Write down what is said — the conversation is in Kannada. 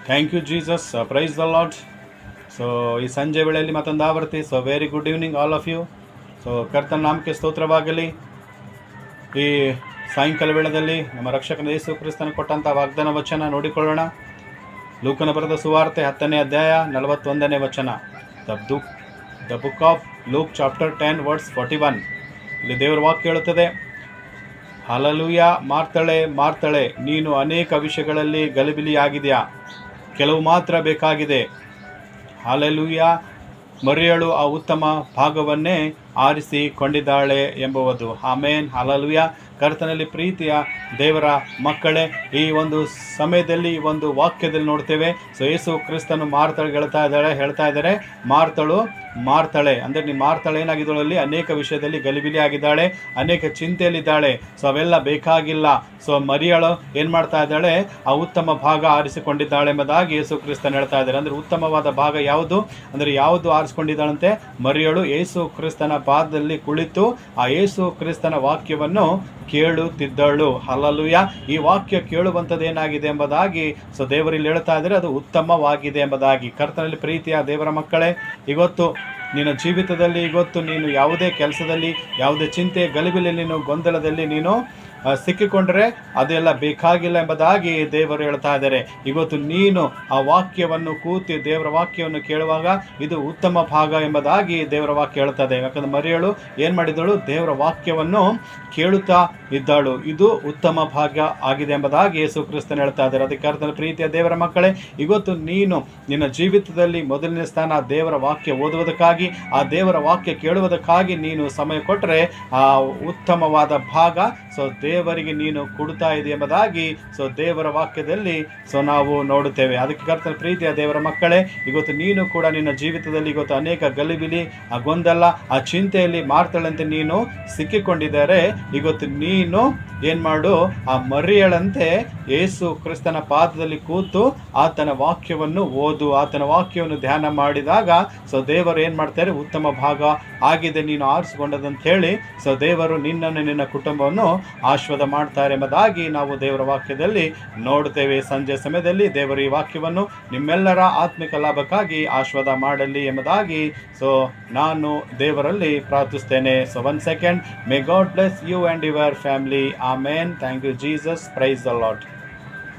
Thank you Jesus, praise the lord. So ಈ ಸಂಜೆ ವೇಳೆಯಲ್ಲಿ ಮತ್ತೊಂದು ಆವೃತ್ತಿ. So very good evening all of you. So ಕರ್ತನ ನಾಮಕ್ಕೆ ಸ್ತೋತ್ರವಾಗಲಿ. ಈ ಸಾಯಂಕಾಲ ವೇಳೆಯಲ್ಲಿ ನಮ್ಮ ರಕ್ಷಕನ ಯೇಸು ಕ್ರಿಸ್ತನ ಕೊಟ್ಟಂಥ ವಾಗ್ದಾನ ವಚನ ನೋಡಿಕೊಳ್ಳೋಣ. ಲೂಕನ ಬರೆದ ಸುವಾರ್ತೆ 10ನೇ ಅಧ್ಯಾಯ 41ನೇ ವಚನ. The book of luke chapter 10 words 41. ಇಲ್ಲಿ ದೇವರ ವಾಕ್ಯ ಹೇಳುತ್ತದೆ, ಹಲ್ಲೆಲೂಯ, ಮಾರ್ತಾಳೆ ಮಾರ್ತಾಳೆ, ನೀನು ಅನೇಕ ವಿಷಯಗಳಲ್ಲಿ ಗಲಿಬಿಲಿಯಾಗಿದೆಯಾ, ಕೆಲವು ಮಾತ್ರ ಬೇಕಾಗಿದೆ. ಹಲ್ಲೆಲೂಯ, ಮರಿಯಳು ಆ ಉತ್ತಮ ಭಾಗವನ್ನೇ ಆರಿಸಿಕೊಂಡಿದ್ದಾಳೆ ಎಂಬುವುದು. ಆಮೇನ್, ಹಲ್ಲೆಲೂಯ. ಕರ್ತನಲ್ಲಿ ಪ್ರೀತಿಯ ದೇವರ ಮಕ್ಕಳೇ, ಈ ಒಂದು ಸಮಯದಲ್ಲಿ ಈ ಒಂದು ವಾಕ್ಯದಲ್ಲಿ ನೋಡ್ತೇವೆ. ಸೊ ಯೇಸು ಕ್ರಿಸ್ತನು ಮಾರ್ತಳು ಹೇಳ್ತಾ ಇದ್ದಾರೆ ಮಾರ್ತಳು ಮಾರ್ತಾಳೆ ಅಂದರೆ ನೀ ಮಾರ್ತಾಳೆ ಏನಾಗಿದ್ದಳಲ್ಲಿ ಅನೇಕ ವಿಷಯದಲ್ಲಿ ಗಲಿಬಿಲಿ ಆಗಿದ್ದಾಳೆ, ಅನೇಕ ಚಿಂತೆಯಲ್ಲಿದ್ದಾಳೆ. ಸೊ ಅವೆಲ್ಲ ಬೇಕಾಗಿಲ್ಲ. ಸೊ ಮರಿಯಳು ಏನು ಮಾಡ್ತಾ ಇದ್ದಾಳೆ, ಆ ಉತ್ತಮ ಭಾಗ ಆರಿಸಿಕೊಂಡಿದ್ದಾಳೆ ಎಂಬುದಾಗಿ ಯೇಸು ಕ್ರಿಸ್ತನ್ ಹೇಳ್ತಾ ಇದ್ದಾರೆ. ಅಂದರೆ ಉತ್ತಮವಾದ ಭಾಗ ಯಾವುದು ಅಂದರೆ ಯಾವುದು ಆರಿಸಿಕೊಂಡಿದ್ದಾಳಂತೆ? ಮರಿಯಳು ಯೇಸು ಕ್ರಿಸ್ತನ ಪಾದದಲ್ಲಿ ಕುಳಿತು ಆ ಯೇಸು ಕ್ರಿಸ್ತನ ವಾಕ್ಯವನ್ನು ಕೇಳುತ್ತಿದ್ದಳು. ಹಲ್ಲೆಲೂಯ. ಈ ವಾಕ್ಯ ಕೇಳುವಂಥದ್ದು ಏನಾಗಿದೆ ಎಂಬುದಾಗಿ ಸೊ ದೇವರಲ್ಲಿ ಹೇಳ್ತಾ ಇದ್ದಾರೆ, ಅದು ಉತ್ತಮವಾಗಿದೆ ಎಂಬುದಾಗಿ. ಕರ್ತನಲ್ಲಿ ಪ್ರೀತಿಯ ದೇವರ ಮಕ್ಕಳೇ, ಇವತ್ತು ನಿನ್ನ ಜೀವಿತದಲ್ಲಿ, ಇವತ್ತು ನೀನು ಯಾವುದೇ ಕೆಲಸದಲ್ಲಿ, ಯಾವುದೇ ಚಿಂತೆ ಗಲಿಬಿಲಿ, ನೀನು ಗೊಂದಲದಲ್ಲಿ ನೀನು ಸಿಕ್ಕಿಕೊಂಡ್ರೆ ಅದೆಲ್ಲ ಬೇಕಾಗಿಲ್ಲ ಎಂಬುದಾಗಿ ದೇವರು ಹೇಳ್ತಾ ಇದ್ದಾರೆ. ಇವತ್ತು ನೀನು ಆ ವಾಕ್ಯವನ್ನು ಕೂತಿ ದೇವರ ವಾಕ್ಯವನ್ನು ಕೇಳುವಾಗ ಇದು ಉತ್ತಮ ಭಾಗ ಎಂಬುದಾಗಿ ದೇವರ ವಾಕ್ಯ ಹೇಳ್ತದೆ. ಯಾಕಂದ್ರೆ ಮರಿಯಳು ಏನು ಮಾಡಿದಳು? ದೇವರ ವಾಕ್ಯವನ್ನು ಕೇಳುತ್ತಾ ಇದ್ದಾಳು. ಇದು ಉತ್ತಮ ಭಾಗ್ಯ ಆಗಿದೆ ಎಂಬುದಾಗಿ ಯೇಸು ಕ್ರಿಸ್ತನು ಹೇಳ್ತಾ ಇದ್ದಾರೆ. ಅದಕ್ಕೆ ಅರ್ಥದ ಪ್ರೀತಿಯ ದೇವರ ಮಕ್ಕಳೇ, ಇವತ್ತು ನೀನು ನಿನ್ನ ಜೀವಿತದಲ್ಲಿ ಮೊದಲನೇ ಸ್ಥಾನ ದೇವರ ವಾಕ್ಯ ಓದುವುದಕ್ಕಾಗಿ, ಆ ದೇವರ ವಾಕ್ಯ ಕೇಳುವುದಕ್ಕಾಗಿ ನೀನು ಸಮಯ ಕೊಟ್ಟರೆ ಆ ಉತ್ತಮವಾದ ಭಾಗ ಸೊ ದೇವರಿಗೆ ನೀನು ಕೊಡ್ತಾ ಇದೆ ಎಂಬುದಾಗಿ ಸೊ ದೇವರ ವಾಕ್ಯದಲ್ಲಿ ಸೊ ನಾವು ನೋಡುತ್ತೇವೆ. ಅದಕ್ಕೆ ಕರ್ತನ ಪ್ರೀತಿಯ ದೇವರ ಮಕ್ಕಳೇ, ಇವತ್ತು ನೀನು ಕೂಡ ನಿನ್ನ ಜೀವಿತದಲ್ಲಿ ಇವತ್ತು ಅನೇಕ ಗಲಿಬಿಲಿ, ಆ ಗೊಂದಲ, ಆ ಚಿಂತೆಯಲ್ಲಿ ಮಾರ್ತಾಳಂತೆ ನೀನು ಸಿಕ್ಕಿಕೊಂಡಿದ್ದಾರೆ. ಇವತ್ತು ನೀನು ಏನು ಮಾಡು, ಆ ಮರಿಯಳಂತೆ ಯೇಸು ಕ್ರಿಸ್ತನ ಪಾದದಲ್ಲಿ ಕೂತು ಆತನ ವಾಕ್ಯವನ್ನು ಓದು, ಆತನ ವಾಕ್ಯವನ್ನು ಧ್ಯಾನ ಮಾಡಿದಾಗ ಸೊ ದೇವರು ಏನು ಮಾಡ್ತಾರೆ? ಉತ್ತಮ ಭಾಗ ಆಗಿದೆ ನೀನು ಆರಿಸಿಕೊಂಡದಂತ ಹೇಳಿ ಸೊ ದೇವರು ನಿನ್ನನ್ನು ನಿನ್ನ ಕುಟುಂಬವನ್ನು ಆಶೀರ್ವಾದ ಮಾಡ್ತಾರೆ ಎಂಬುದಾಗಿ ನಾವು ದೇವರ ವಾಕ್ಯದಲ್ಲಿ ನೋಡುತ್ತೇವೆ. ಸಂಜೆ ಸಮಯದಲ್ಲಿ ದೇವರು ಈ ವಾಕ್ಯವನ್ನು ನಿಮ್ಮೆಲ್ಲರ ಆತ್ಮಿಕ ಲಾಭಕ್ಕಾಗಿ ಆಶೀರ್ವಾದ ಮಾಡಲಿ ಎಂಬುದಾಗಿ ಸೊ ನಾನು ದೇವರಲ್ಲಿ ಪ್ರಾರ್ಥಿಸ್ತೇನೆ. So 1 second. May God bless you and your family. Amen. Thank you Jesus. Praise the lord.